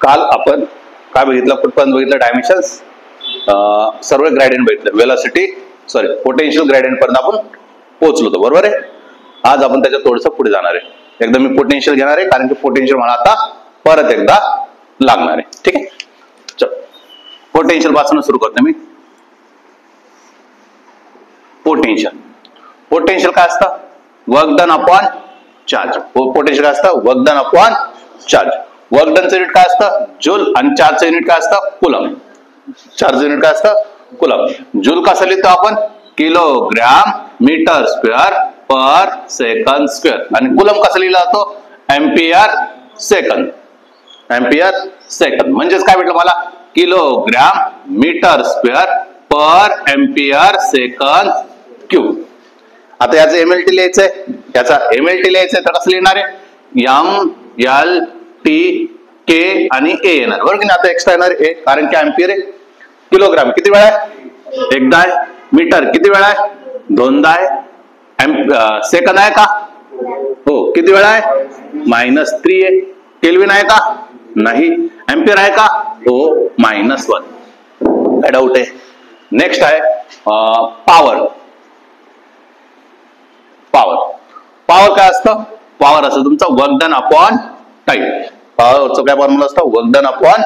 काल आपण काय बघितलं, कुठपर्यंत बघितलं, डायमेन्शन्स, सर्व ग्रेडियंट बघितलं, वेलोसिटी पोटेन्शियल ग्रेडियंट पर्यंत आपण पोहोचलो होतो, बरोबर आहे. आज आपण त्याच्या थोडंसं पुढे जाणार आहे. एकदा मी पोटेन्शियल घेणार आहे, कारण की पोटेन्शियल मला आता परत एकदा लागणार आहे. ठीक आहे, चल पोटेन्शियल पासून सुरू करतो मी. पोटेन्शियल काय असतं? Work done upon charge. Potential काय असतं? Work done upon charge. Work डनचं युनिट काय असतं? जूल, आणि चार्जचं युनिट काय असतं? कुलम. चार्ज युनिट काय असतं? कुलम. जूल कसं लिहितो आपण? किलोग्राम मीटर स्क्वेअर पर सेकंड स्क्वेअर. आणि कुलम कसं लिहिला जातो? Ampere second. एम्पियर सेकंद म्हणजेच काय भेटलं मला? Kilogram metre square per ampere second cube. आता याचं एमएलटी लिहायचंय, याचा एमएलटी लिहायचंय तर कसं लिहिणार आहे? एम एल टी के आणि ए येणार, बरोबर की नाही? आता एक्स्ट्रा येणार ए, कारण की एम्पियर आहे. किलोग्राम किती वेळा आहे? एकदा आहे. मीटर किती वेळा आहे? दोनदा आहे. सेकंद आहे का? हो. किती वेळा आहे? -3 आहे. केल्विन आहे का? नाही. एम्पियर आहे का? हो, -1. काय डाऊट आहे? नेक्स्ट आहे पॉवर. पॉवर काय असतं? पॉवर असतं तुमचा वर्क डन अपॉन टाइम. पॉवरचं काय फॉर्म्युला असतं? Work done upon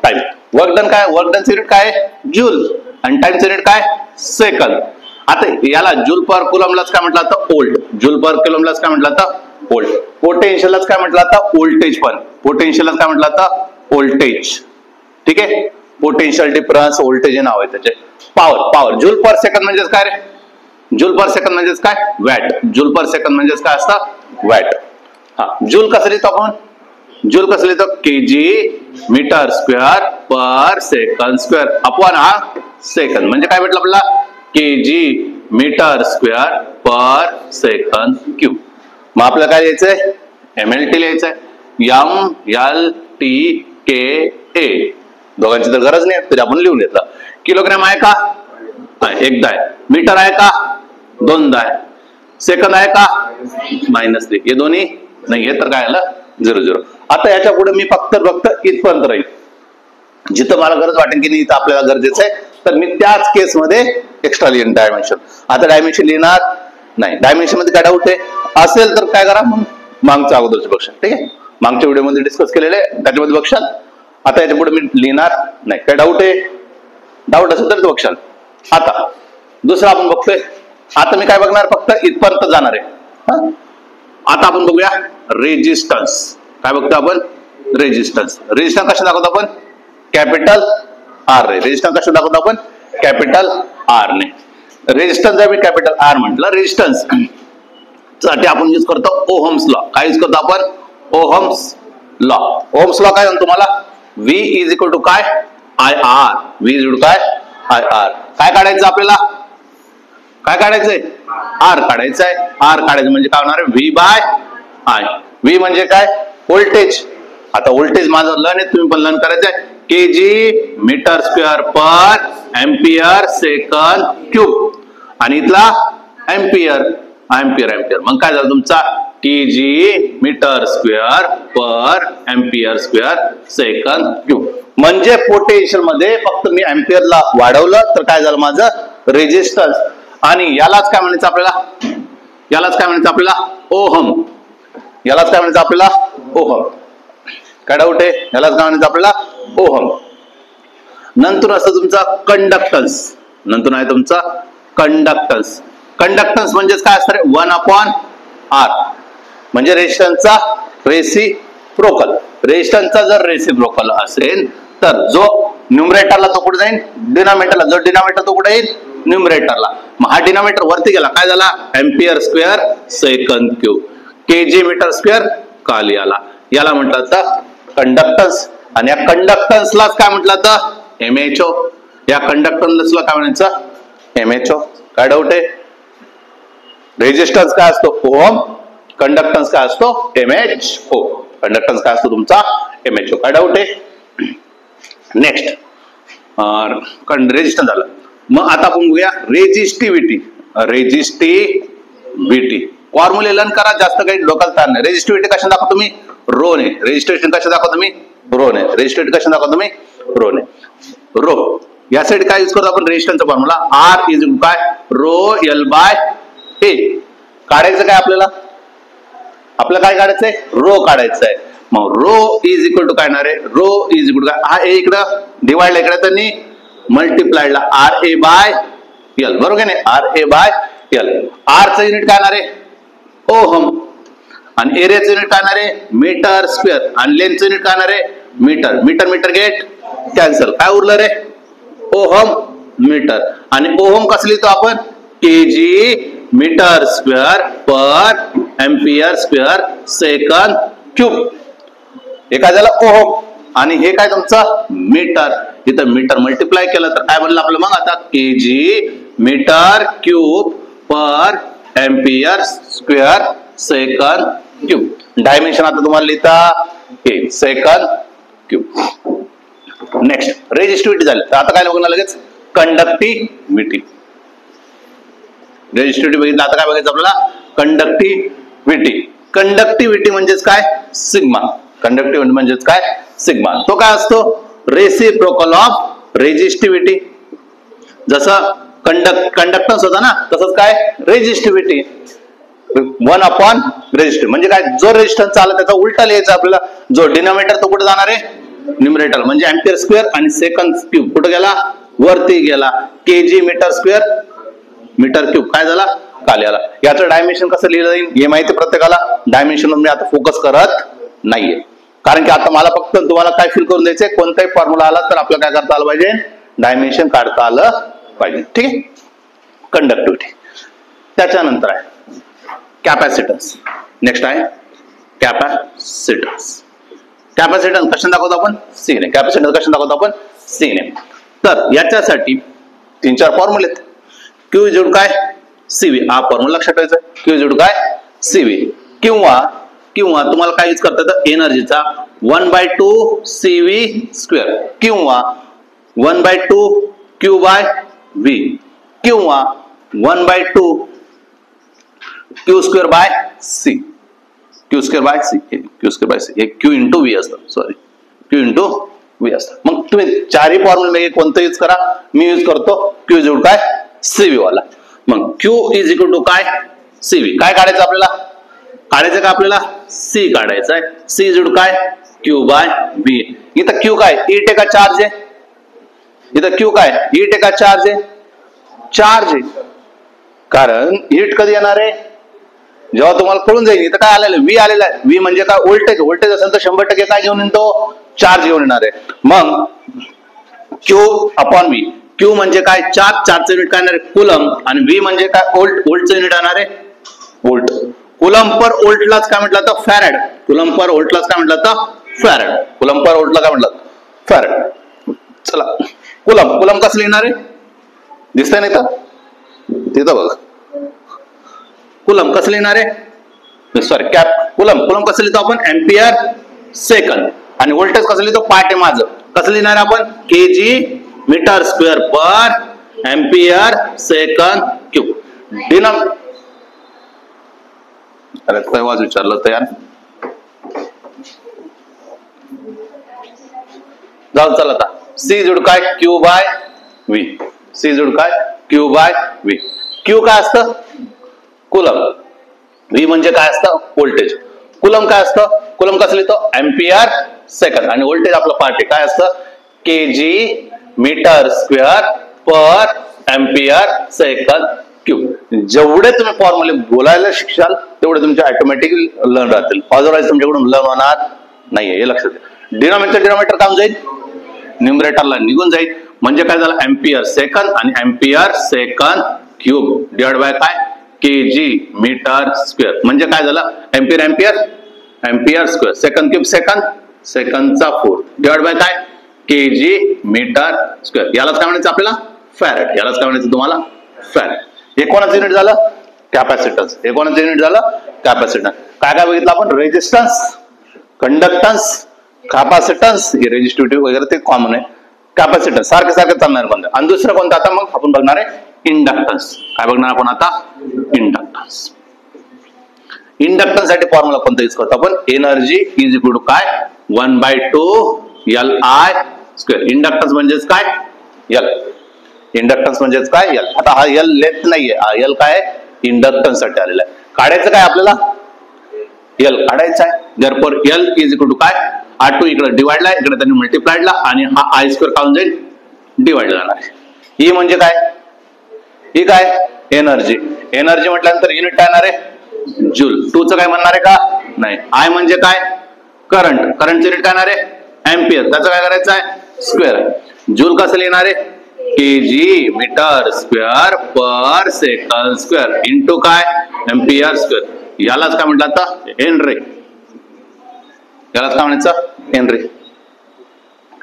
time. Work done काय? वर्क डनचं युनिट काय? जूल, आणि टाइमचं युनिट काय? सेकंद. आता याला जूल पर कुलमलाच काय म्हटलं जातं? वोल्ट. जूल पर कुलमलाच काय म्हटलं जातं? वोल्ट. पोटेन्शियललाच काय म्हटलं जातं? व्होल्टेज. पण पोटेन्शियललाच काय म्हटलं जातं? व्होल्टेज. ठीक आहे, पोटेन्शियल डिफरन्स, व्होल्टेज हे नाव आहे त्याचे. पॉवर जूल पर सेकंद म्हणजेच काय रे? जूल पर सेकंद म्हणजेच काय? वॅट. जूल पर सेकंद म्हणजेच काय असतं? वॅट. हा, जूल कसं लिहितो आपण? जूल कसं लिहितो? KG metre square per second square upon हा सेकंद. म्हणजे काय भेटलं आपल्याला? KG metre square per second cube. मग आपल्याला काय लिहायचंय? एमएलटी लिहायचंय. M L T K A. दोघांची तर गरज नाही, तरी आपण लिहून घेतलं. किलोग्राम आहे का? एकदा आहे. मीटर आहे का? दोनदा आहे. सेकंद आहे का? -3. हे दोन्ही नाही आहे, तर काय आलं? 0. आता याच्या पुढे मी फक्त इथपर्यंत राहील. जिथं मला गरज वाटेल की नाही इथं आपल्याला गरजेचं आहे, तर मी त्याच केसमध्ये एक्स्ट्रा लिहिन डायमेन्शन. आता डायमेन्शन लिहिणार नाही. डायमेन्शन मध्ये काय डाऊट आहे असेल तर काय करा, मग मागच्या अगोदरचे बघशाल. ठीक आहे, मागच्या व्हिडिओमध्ये डिस्कस केलेले त्याच्यामध्ये बघशाल. आता याच्या पुढे मी लिहिणार नाही. काय डाऊट आहे? डाऊट असेल तर बघशाल. आता दुसरं आपण बघतोय. आता मी काय बघणार? फक्त इथपर्यंत जाणार आहे. आता आपण बघूया रेजिस्टन्स. काय बघतो आपण? रेजिस्टन्स. रेजिस्टन्स कशा दाखवतो आपण? कॅपिटल आर ने. रेजिस्टन्स कशा दाखवतो आपण? कॅपिटल आर ने. रेजिस्टन्स जर मी कॅपिटल आर म्हटलं, रेजिस्टन्स साठी आपण यूज करतो ओहम्स लॉ. काय यूज करतो आपण? Ohms law. ओहम्स लॉ काय म्हणतो मला? V इज इक्वल टू काय? IR. V is equal to काय? IR. काय काढायचं आपल्याला? काय काढायचंय? R काढायचंय. R काढायचं म्हणजे काय होणार आहे? V bye I. V म्हणजे काय? व्होल्टेज. आता व्होल्टेज माझं लर्न आहे, तुम्ही पण लर्न करायचंय. KG metre square per ampere second cube. आणि इथला एम्पियर. मग काय झालं तुमचा? KG metre square per ampere square second cube. म्हणजे पोटेन्शियल मध्ये फक्त मी एम्पियरला वाढवलं तर काय झालं माझं? रेजिस्टन्स. आणि यालाच काय म्हणायचं आपल्याला? यालाच काय म्हणायचं आपल्याला? ओहम. यालाच काय म्हणायचं आपल्याला? ओहम. काय डाऊट आहे? यालाच काय म्हणायचं आपल्याला? ओहम. नंतर असं तुमचा कंडक्टन्स. नंतर आहे तुमचा कंडक्टन्स. कंडक्टन्स म्हणजेच काय असणार? 1/R. म्हणजे रेजिस्टन्सचा रेसिप्रोकल. रेजिस्टन्सचा जर रेसिप्रोकल असेल तर जो न्यूमरेटरला तो कुठे जाईल? डिनॉमिनेटरला. जो डिनॉमिनेटर तो कुठे येईल? न्यूमरेटरला. मग हा डिनॉमिनेटर वरती गेला, काय झाला? Ampere square second cube. KG metre square खाली आला. याला म्हटलं जातं कंडक्टन्स. आणि या कंडक्टन्सलाच काय म्हटलं जातं? MHO. या कंडक्टन्सला काय म्हणायचं? MHO. काय डाऊट आहे? रेजिस्टन्स काय असतो? ओहम. कंडक्टन्स काय असतो? MHO. कंडक्टन्स काय असतो तुमचा? MHO. काय डाऊट आहे? नेक्स्ट रेजिस्टन्स झालं. मग आता आपण बघूया रेजिस्टिव्हिटी. फॉर्म्युले लर्न करा, जास्त काही डोक्याला ताण नाही. रेजिस्टिव्हिटी कशा दाखवतो मी? रो ने. रेजिस्ट्रेशन कशा दाखवतो मी? रो ने. रेजिस्टिव्हिटी कशा दाखवतो मी? रो ने. रो या साईड काय यूज करतो आपण? रेजिस्टन्सचा फॉर्म्युला आर इज काय? रो एल बाय ए. काढायचं काय आपल्याला? आपल्याला काय काढायचंय? रो काढायचं आहे. मग रो इज इक्वल टू काय येणार आहे? रो इज इक्वल टू काय? हा ए इकडं डिवाइड इकडे त्यांनी मल्टिप्लाइडला आर ए बाय एल. बरोबर आहे ना? R A by L. R चं युनिट काय येणार आहे? ओहम. आणि एरियाचं युनिट काय येणार आहे? Metre square. आणि लेंथचं युनिट काय येणार आहे? Metre. Metre metre get cancel. काय उरलं रे? Ohm metre. आणि ओहम कसं लिहितो आपण? Kg metre square per ampere square second cube. हे काय झालं? ओहम. आणि हे काय तुमचं? मीटर. इथं मीटर मल्टिप्लाय केलं तर काय बनलं आपलं? मग आता kg metre cube per ampere square second cube. Dimension आता तुम्हाला लिहिता हे सेकंद क्यूब. नेक्स्ट रेजिस्टिव्हिटी झाली. तर आता काय बघणार लगेच? कंडक्टिव्हिटी. रेजिस्टिव्हिटी बघितलं. आता काय बघायचं आपल्याला? कंडक्टिव्हिटी. कंडक्टिव्हिटी म्हणजेच काय? सिग्मा. कंडक्टिव्हिटी म्हणजेच काय? सिग्मा. तो काय असतो? Reciprocal of resistivity. जसं कंडक्टन्स होता ना, तसंच काय? रेजिस्टिव्हिटी. 1 अपॉन रेजिस्टिव्हिटी म्हणजे काय? जो रेजिस्टन्स चालला त्याचा उलटा लिहायचा आपल्याला. जो डिनोमिनेटर तो कुठे जाणार आहे? न्यूमरेटर. म्हणजे एम्पियर स्क्वेअर आणि सेकंद क्यूब कुठे गेला? वरती गेला. KG metre square meter cube काय झाला? खाली आला. याचं डायमेन्शन कसं लिहिलं जाईल हे माहिती प्रत्येकाला. डायमेन्शन मी आता फोकस करत नाहीये, कारण की आता मला फक्त तुम्हाला काय फील करून द्यायचंय? कोणताही फॉर्म्युला आला तर आपल्याला काय करता आलं पाहिजे? डायमेन्शन काढता आलं पाहिजे. ठीक आहे. कंडक्टिव्हिटी. त्याच्यानंतर आहे कॅपॅसिटन्स. नेक्स्ट आहे कॅपॅसिटन्स. कॅपॅसिटन्स कशाने दाखवतो आपण? सी ने. कॅपॅसिटन्स कशाने दाखवतो आपण? सी ने. तर याच्यासाठी 3-4 फॉर्म्युले आहेत. क्यू इज काय? सीव्ही. हा फॉर्म्युला लक्षात ठेवायचा. क्यू इज काय? सीव्ही. किंवा तुम्हाला काय यूज करता येतं? एनर्जीचा 1/2 सीव्ही स्क्वेअर किंवा 1/2 क्यू बाय व्ही किंवा 1/2 Q square by C. Q square by C. Q square by C हे क्यू इंटू व्ही असतं. सॉरी, क्यू इंटू व्ही असतं. मग तुम्ही चारही फॉर्म्युले कोणतं यूज करा. मी यूज करतो क्यू इज काय? सीव्ही वाला. मग क्यू इज इक्वल टू काय? सीव्ही. काय काढायचं आपल्याला? काढायचं का आपल्याला? सी काढायचं आहे. सी इज काय? Q by V. इथं क्यू काय? ईट का चार्ज आहे. इथं क्यू काय? ईट का चार्ज आहे? चार्ज आहे. कारण हीट कधी येणार आहे? जेव्हा तुम्हाला कळून जाईल. इथं काय आलेलं? व्ही आलेलं आहे. व्ही म्हणजे काय? व्होल्टेज. व्होल्टेज असेल तर 100% काय घेऊन येतो? चार्ज घेऊन येणार आहे. मग क्यू अपॉन व्ही. क्यू म्हणजे काय? चार्ज. चार्जचं युनिट काय येणार आहे? कुलम. आणि व्ही म्हणजे काय? व्होल्ट. व्होल्टचं युनिट येणार आहे व्होल्ट. कुलम पर व्होल्टलाच काय म्हटलं तर? फॅरेड. कुलम पर व्होल्टलाच काय म्हटलं तर? फॅरेड. कुलम पर व्होल्टला काय म्हटलं? फॅरेड. चला कुलम. कुलम कसं लिहिणार आहे? दिसतंय नाही तर तिथं बघ. कुलम कसं लिहिणार आहे? Sorry cap. कुलम कसं लिहितो आपण? Ampere second. आणि व्होल्टेज कसं लिहितो? पार्ट आहे माझं. कसं लिहिणार आपण? Kg metre square per ampere second cube. अरे तेव्हाच विचारलं तर यार. जाऊ चला आता. सी जुड काय? Q by V. सी जुड काय? Q by V. क्यू काय असतं? कुलम. व्ही म्हणजे काय असतं? व्होल्टेज. कुलम काय असतं? कुलम कसं लिहितो? Ampere second. आणि व्होल्टेज आपलं पार्ट आहे. काय असतं? KG metre square per ampere second cube. जेवढे तुम्ही फॉर्म्युले बोलायला शिकाल तेवढे तुमचे ऑटोमॅटिकली लर्न राहतील. अदरवाईज तुमच्याकडून लर्न होणार नाहीये. हे लक्षात घ्या. डिनॉमिनेटर काम जाईल, न्यूमरेटरला निघून जाईल. म्हणजे काय झालं? एम्पियर सेकंद आणि ampere second cube divide by काय? Kg metre square. म्हणजे काय झालं? Ampere ampere ampere square. Second cube second सेकंदचा 4 डिवाइड बाय काय? Kg metre square. यालाच काय म्हणायचं आपल्याला? फॅरेड. यालाच काय म्हणायचं तुम्हाला? फॅरेड. हे कोणाचं युनिट झालं? कॅपॅसिटन्स. हे कोणाचं युनिट झालं? कॅपॅसिटन्स. काय काय बघितलं आपण? Resistance, conductance, capacitance. हे रेजिस्टिव्हिटी वगैरे ते कॉमन आहे. कॅपॅसिटन्स सारखं सारखं चालणार बंद. आणि दुसरं कोणतं आता मग आपण बघणार आहे? इंडक्टन्स. काय बघणार आपण आता? इंडक्टन्स. इंडक्टन्स साठी फॉर्म्युला कोणता यूज करतो आपण? एनर्जी इज इक्वल टू काय? 1/2 LI स्क्वेअर. इंडक्टन्स म्हणजेच काय L. इंडक्टन्स म्हणजेच काय L. आता हा L लेंथ नाहीये, हा L काय इंडक्टन्स साठी आलेला आहे. काढायचं काय आपल्याला L काढायचा आहे. therefore L is equal to काय R2 इकडे डिवाइडला आहे, इकडे त्यांनी मल्टिप्लाइडला आणि हा I स्क्वेअर काढून जाईल डिवाइड जाणार आहे. ही म्हणजे काय ही काय एनर्जी. एनर्जी म्हटल्यानंतर युनिट काय येणार आहे जूल. 2 चं काय म्हणणार आहे का नाही. I म्हणजे काय करंट. करंटचं युनिट काय येणार आहे एम्पियर. त्याचं काय करायचं आहे स्क्वेअर. जूल कसं लिहिणार आहे केजी मीटर स्क्वेअर पर सेकंड स्क्वेअर इंटू काय एम्पियर स्क्वेअर. यालाच काय म्हटलं आता हेनरी. यालाच काय म्हणायचं हेनरी.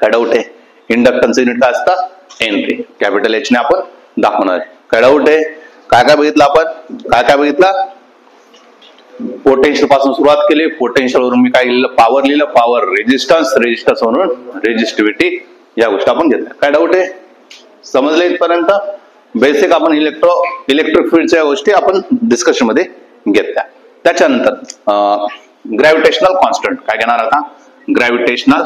काय डाऊट आहे. इंडक्टन्स युनिट काय असतं हेनरी. कॅपिटल एच ने आपण दाखवणार आहे. काय डाऊट आहे. काय काय बघितलं आपण काय काय बघितलं. पोटेन्शियल पासून सुरुवात केली. पोटेन्शियल वरून मी काय लिहिलं पॉवर लिहिलं. Power resistance. रेजिस्टन्स वरून रेजिस्टिव्हिटी. या गोष्टी आपण घेतल्या. काय डाऊट आहे समजले इथपर्यंत. बेसिक आपण इलेक्ट्रिक फील्डच्या गोष्टी आपण डिस्कशन मध्ये घेतल्या. त्याच्यानंतर ग्रॅव्हिटेशनल कॉन्स्टंट काय घेणार आता ग्रॅव्हिटेशनल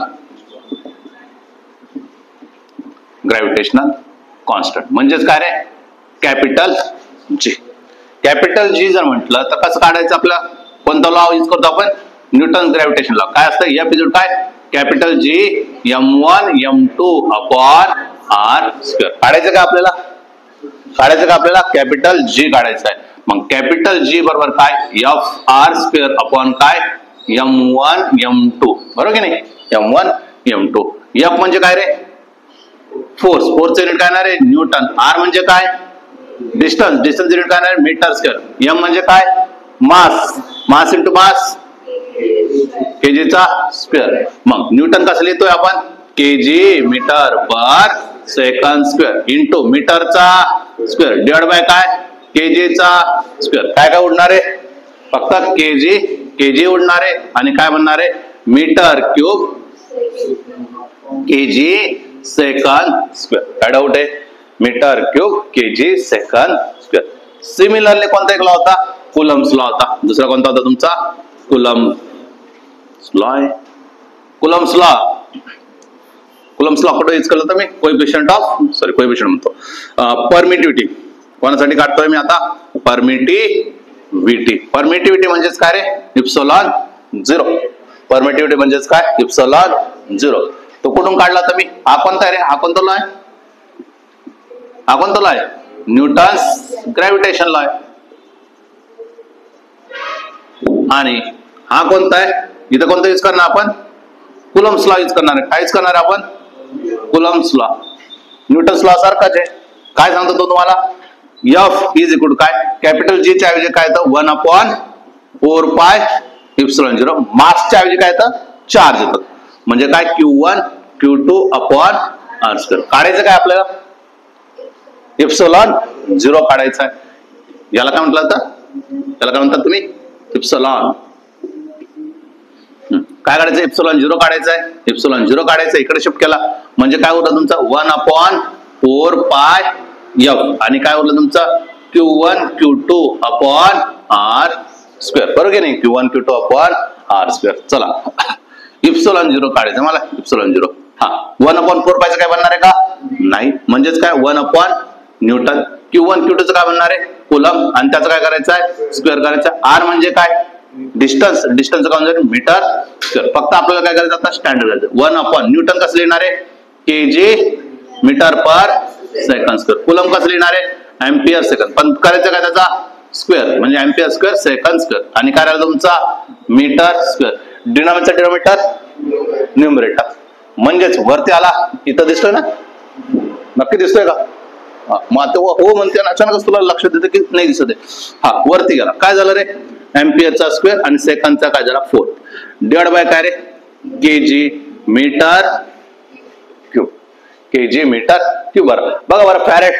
कॉन्स्टंट म्हणजेच काय रे कॅपिटल जी. कॅपिटल जी जर म्हटलं तर कसं काढायचं आपला कोणता लॉ यूज करतो आपण न्यूटन ग्रॅव्हिटेशन लॉ. काय असतं या पिरियड काय capital G m1 m2 upon r square. काढायचं का आपल्याला कॅपिटल जी काढायचं आहे. मग कॅपिटल जी बरोबर काय FR स्क्वेअर अपॉन काय m1 m2 बरोबर की नाही. m1 m2. F म्हणजे काय रे फोर्स. फोर्सचं युनिट काय आहे न्यूटन. R म्हणजे काय डिस्टन्स. डिस्टन्स युनिट काय आहे मीटर स्क्वेअर. M म्हणजे काय मास. मास इंटू मास केजीचा स्क्वेअर. मग न्यूटन कसं लिहितोय आपण kg metre per second square into मीटरचा स्क्वेअर डिवाइड बाय काय केजीचा स्क्वेअर. काय काय उडणार आहे फक्त केजी उडणार आहे आणि काय म्हणणार आहे meter cube KG second square. काय डाऊट आहे meter cube KG second square. Similarly कोणता एक लॉ होता कुलम्स लॉ होता. दुसरा कोणता होता तुमचा कुलम्स लॉ आहे. कुलम्स लॉ कुठं यूज केलं तर मी कोएफिशिएंट म्हणतो परमिटिव्हिटी. कोणासाठी काढतोय मी आता परमिटिव्हिटी. परमिटिव्हिटी म्हणजेच काय रे इप्सिलॉन 0. परमिटिव्हिटी म्हणजेच काय इप्सिलॉन 0. तो कुठून काढला तर मी हा कोणता आहे रे हा कोणता लॉ आहे न्यूटन्स ग्रॅव्हिटेशन लॉ आहे. आणि हा कोणता आहे इथं कोणता यूज करणार आपण कुलम्स लॉ यूज करणार आहे. काय यूज करणार आहे आपण कुलम्स लॉ. न्यूटन्स लॉ सारखाच आहे. काय सांगतो तो तुम्हाला F इज इक्वल टू काय कॅपिटल जी च्या ऐवजी काय येतं 1/4 पाय इप्सिलॉन 0. मासच्या ऐवजी काय येतं चार्ज येतं म्हणजे काय Q1 Q2 upon r square. काढायचं काय आपल्याला इप्सिलॉन 0 काढायचं आहे. याला काय म्हटलं आता याला काय म्हणतात तुम्ही इप्सिलॉन. काय काढायचं इप्सिलॉन 0 काढायचं आहे. इप्सिलॉन 0 काढायचं इकडे शिफ्ट केला म्हणजे काय उरलं तुमचा 1/4 पाय F आणि काय उरलं तुमचा Q1 Q2 upon r square. बरोबर की नाही Q1 Q2 upon r square. चला इप्सिलॉन 0 काढायचं मला इप्सिलॉन 0. हा 1/4 पायचं काय बनणार आहे का नाही म्हणजेच काय 1 अपॉन न्यूटन. Q1 Q2 चं काय बनणार आहे कुलम आणि त्याचं काय करायचं आहे स्क्वेअर करायचं. r म्हणजे काय डिस्टन्स. डिस्टन्स काय म्हणजे मीटर स्क्वेअर. फक्त आपल्याला काय करायचं आता स्टँडर्ड करायचं 1 अपॉन न्यूटन कसं लिहिणार आहे KG metre per second square. Coulomb कसं लिहिणार आहे एम्पियर सेकंड. पण करायचं काय त्याचा स्क्वेअर म्हणजे एम्पियर स्क्वेअर सेकंड स्क्वेअर. आणि काय राहिलं तुमचा मीटर स्क्वेअर. डिनॉमिनेटर न्यूमरेटर म्हणजेच वरती आला इथं दिसतोय ना नक्की दिसतोय का मग आता हो म्हणते अचानकच तुला लक्षात येतं की नाही दिसत आहे. हा वरती गेला काय झालं रे एम्पियरचा स्क्वेअर आणि सेकंडचा काय झाला 4 डिवाइड बाय काय रे kg metre cube. KG metre cube. बघा बरं फॅरेड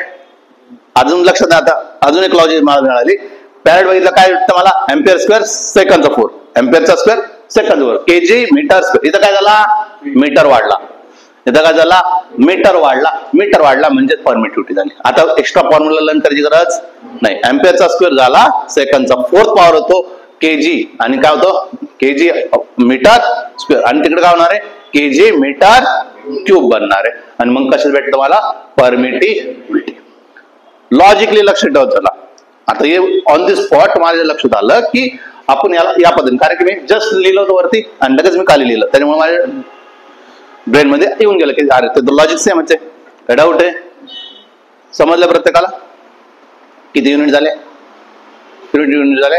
अजून लक्षात आता अजून एक लॉजिक मला मिळाली. फॅरेड बघितलं काय वाटतं मला एम्पियर स्क्वेअर सेकंडचा 4 एम्पियरचा स्क्वेअर सेकंड वर केजी मीटर स्क्वेअर. इथं काय झाला मीटर वाढला. इथं काय झाला मीटर वाढला म्हणजे परमिटिव्हिटी झाली. आता एक्स्ट्रा फॉर्म्युला लर्न करायची गरज नाही. एम्पियरचा स्क्वेअर झाला सेकंडचा 4th पॉवर होतो केजी आणि काय होतो केजी मीटर स्क्वेअर, आणि तिकडे काय होणार आहे केजी मीटर क्यूब बनणार आहे. आणि मग कशात भेटतं तुम्हाला परमिटिव्हिटी. लॉजिकली लक्ष ठेवत चला. आता हे ऑन द स्पॉट माझ्या लक्षात आलं की आपण याला या पद्धतीने, कारण की मी जस्ट लिहिलं होतं वरती आणि लगेच मी खाली लिहिलं, त्याच्यामुळे माझ्या ब्रेन मध्ये येऊन गेलं की अरे ते लॉजिक सेमच आहे. काय डाऊट आहे? समजलं प्रत्येकाला? किती युनिट झाले? 3 युनिट झाले.